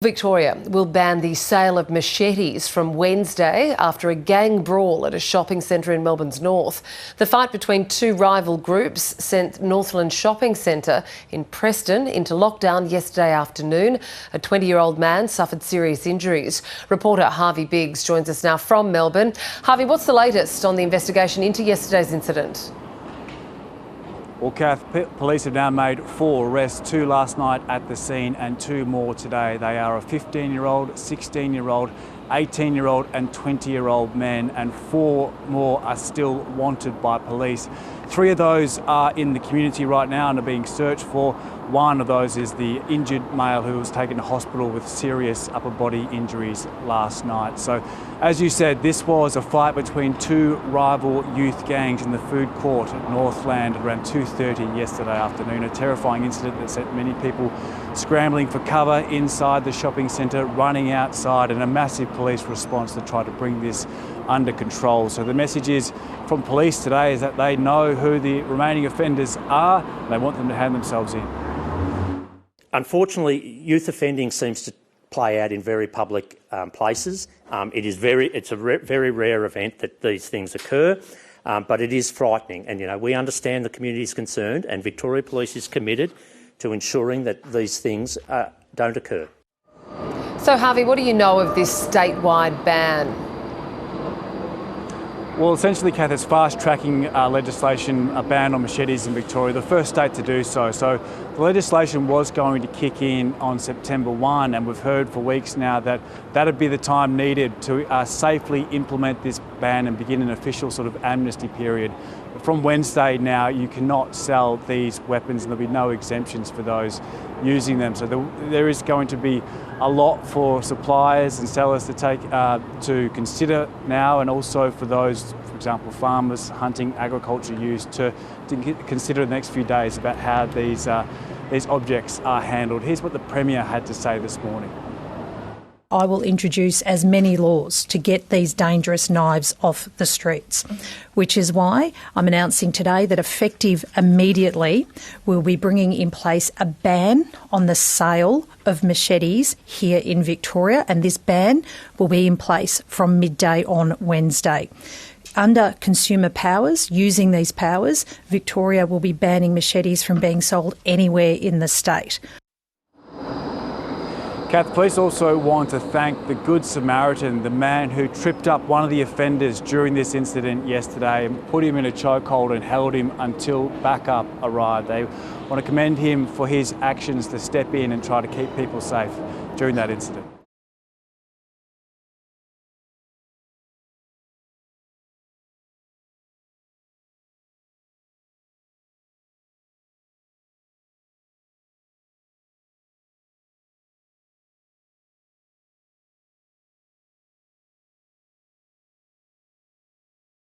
Victoria will ban the sale of machetes from Wednesday after a gang brawl at a shopping centre in Melbourne's north. The fight between two rival groups sent Northland Shopping Centre in Preston into lockdown yesterday afternoon. A 20-year-old man suffered serious injuries. Reporter Harvey Biggs joins us now from Melbourne. Harvey, what's the latest on the investigation into yesterday's incident? Well, Kath, police have now made 4 arrests, 2 last night at the scene and 2 more today. They are a 15-year-old, 16-year-old, 18-year-old and 20-year-old men, and 4 more are still wanted by police. 3 of those are in the community right now and are being searched for. One of those is the injured male who was taken to hospital with serious upper body injuries last night. So, as you said, this was a fight between 2 rival youth gangs in the food court at Northland around 2:30 yesterday afternoon. A terrifying incident that sent many people scrambling for cover inside the shopping centre, running outside, and a massive police response to try to bring this under control. So the message is from police today is that they know who the remaining offenders are and they want them to hand themselves in. Unfortunately, youth offending seems to play out in very public places. It's a very rare event that these things occur, but it is frightening. And we understand the community is concerned, and Victoria Police is committed to ensuring that these things don't occur. So, Harvey, what do you know of this statewide ban? Well, essentially, Kath, it's fast-tracking legislation, a ban on machetes in Victoria, the first state to do so. So the legislation was going to kick in on September 1, and we've heard for weeks now that that'd be the time needed to safely implement this ban and begin an official sort of amnesty period. But from Wednesday now, you cannot sell these weapons and there'll be no exemptions for those using them. So there is going to be a lot for suppliers and sellers to take to consider now, and also for those, for example, farmers, hunting, agriculture use to consider the next few days about how these objects are handled. Here's what the Premier had to say this morning. I will introduce as many laws to get these dangerous knives off the streets, which is why I'm announcing today that effective immediately we'll be bringing in place a ban on the sale of machetes here in Victoria, and this ban will be in place from midday on Wednesday. Under consumer powers, using these powers, Victoria will be banning machetes from being sold anywhere in the state. Kath, police also want to thank the Good Samaritan, the man who tripped up one of the offenders during this incident yesterday and put him in a chokehold and held him until backup arrived. They want to commend him for his actions to step in and try to keep people safe during that incident.